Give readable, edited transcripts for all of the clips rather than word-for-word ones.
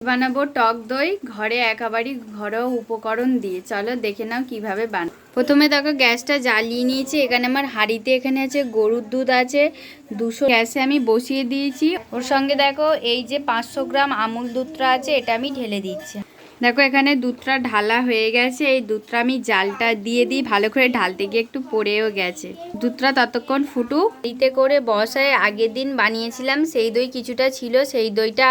বানাবো টক দই ঘরে একেবারে ঘরোয়া উপকরণ দিয়ে। চলো দেখে নাও কিভাবে বানাবো। প্রথমে দেখো গ্যাসটা জ্বালিয়ে নিয়েছি। এখানে আমার হাঁড়িতে এখানে আছে গরুর দুধ আছে 200, গ্যাসে আমি বসিয়ে দিয়েছি। ওর সঙ্গে দেখো এই যে 500 গ্রাম আমুল দুধটা আছে, এটা আমি ঢেলে দিচ্ছি। দেখো এখানে দুধটা ঢালা হয়ে গেছে। এই দুধটা আমি জালটা দিয়ে দিই, ভালো করে ঢালতে গিয়ে একটু পড়েও গেছে। দুধটা ততক্ষণ ফুটুক। এইতে করে বসায় আগের দিন বানিয়েছিলাম সেই দই কিছুটা ছিল, সেই দইটা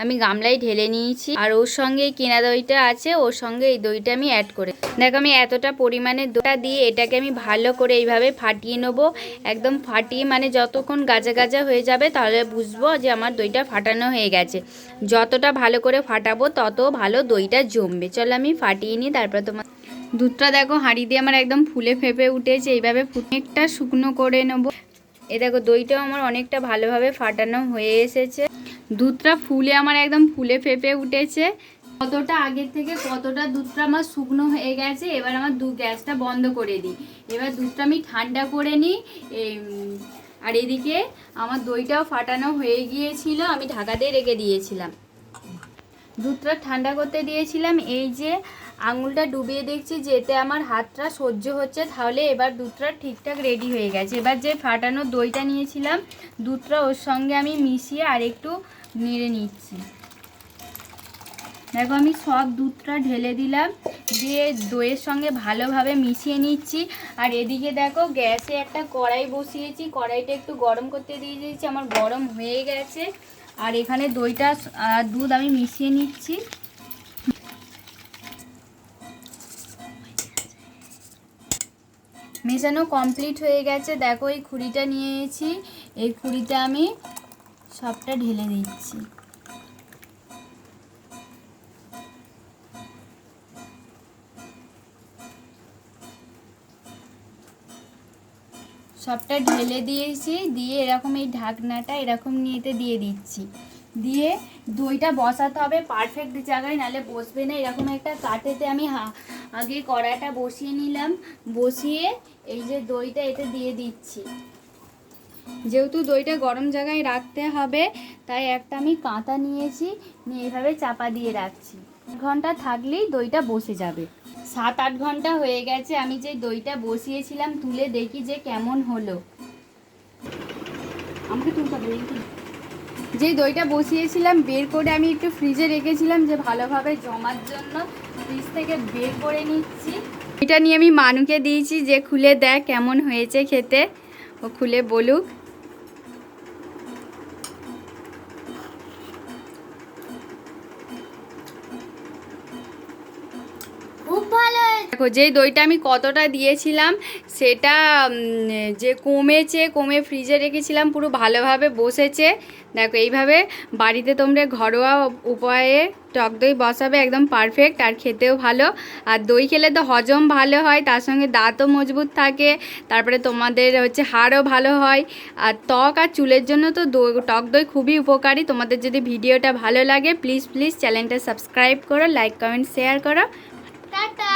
আমি গামলায় ঢেলে নিয়েছি। আর ওর সঙ্গে কেনা দইটা আছে, ওর সঙ্গে এই দইটা আমি অ্যাড করে দেখো আমি এতটা পরিমাণে দইটা দিয়ে এটাকে আমি ভালো করে এইভাবে ফাটিয়ে নেবো। একদম ফাটিয়ে মানে যতক্ষণ গাজা গাজা হয়ে যাবে তাহলে বুঝবো যে আমার দইটা ফাটানো হয়ে গেছে। যতটা ভালো করে ফাটাবো তত ভালো দইটা জমবে। চলো আমি ফাটিয়ে নিই, তারপর তোমার দুধটা দেখো হাঁড়ি দিয়ে আমার একদম ফুলে ফেঁপে উঠেছে। এইভাবে অনেকটা শুকনো করে নেবো। এ দেখো দইটাও আমার অনেকটা ভালোভাবে ফাটানো হয়ে এসেছে। দুধটা ফুলে আমার একদম ফুলে ফেঁপে উঠেছে। কতটা আগের থেকে কতটা দুধটা আমার শুকনো হয়ে গেছে। এবার আমার গ্যাসটা বন্ধ করে দিই। এবার দুধটা আমি ঠান্ডা করে নিই। আর এদিকে আমার দইটাও ফাটানো হয়ে গিয়েছিল, আমি ঢাকা দিয়ে রেখে দিয়েছিলাম। দুধটা ঠান্ডা করতে দিয়েছিলাম। এই যে আঙুলটা ডুবিয়ে দেখছি যে এতে আমার হাতটা সহ্য হচ্ছে, তাহলে এবার দুধটা ঠিকঠাক রেডি হয়ে গেছে। এবার যে ফাটানো দইটা নিয়েছিলাম দুধটা ওর সঙ্গে আমি মিশিয়ে আর একটু নেড়ে নিচ্ছি। দেখো আমি সব দুধটা ঢেলে দিলাম, দিয়ে দইয়ের সঙ্গে ভালোভাবে মিশিয়ে নিচ্ছি। আর এদিকে দেখো গ্যাসে একটা কড়াই বসিয়েছি, কড়াইটা একটু গরম করতে দিয়ে দিয়েছি, আমার গরম হয়ে গেছে। আর এখানে দইটা দুধ আমি মিশিয়ে নিচ্ছি। মেশানো কমপ্লিট হয়ে গেছে। দেখো এই খুঁড়িটা নিয়েছি, এই খুঁড়িটা আমি সবটা ঢেলে দিচ্ছি। সবটা ঢেলে দিয়েছি, দিয়ে এরকম এই ঢাকনাটা এরকম নিয়েতে দিয়ে দিচ্ছি। দিয়ে দইটা বসাতে হবে পারফেক্ট জায়গায়, নাহলে বসবে না। এরকম একটা কাঠেতে আমি আগে কড়াটা বসিয়ে নিলাম, বসিয়ে এই যে দইটা এতে দিয়ে দিচ্ছি। যেহেতু দইটা গরম জায়গায় রাখতে হবে তাই একটা আমি কাঁটা নিয়েছি, নিয়ে এইভাবে চাপা দিয়ে রাখছি। 1 ঘন্টা থাকলেই দইটা বসে যাবে। 7-8 ঘন্টা হয়ে গেছে। আমি যে দইটা বসিয়েছিলাম তুলে দেখি যে কেমন হলো। আমাকে তুলতে হবে। যে দইটা বসিয়েছিলাম বের করে আমি একটু ফ্রিজে রেখেছিলাম যে ভালোভাবে জমার জন্য, ফ্রিজ থেকে বের করে নিচ্ছি। এটা নিয়ে আমি মানুকে দিয়েছি যে খুলে দেখ কেমন হয়েছে খেতে, ও খুলে বলুক। দেখো যেই দইটা আমি কতটা দিয়েছিলাম সেটা যে কমে ফ্রিজে রেখেছিলাম পুরো ভালোভাবে বসেছে। দেখো এইভাবে বাড়িতে তোমরা ঘরোয়া উপায়ে টক দই বসাবে, একদম পারফেক্ট আর খেতেও ভালো। আর দই খেলে তো হজম ভালো হয়, তার সঙ্গে দাঁতও মজবুত থাকে, তারপরে তোমাদের হাড়ও ভালো হয়। আর ত্বক আর চুলের জন্য তো টক দই খুবই উপকারী। তোমাদের যদি ভিডিওটা ভালো লাগে প্লিজ চ্যানেলটা সাবস্ক্রাইব করো, লাইক কমেন্ট শেয়ার করো। টাটা।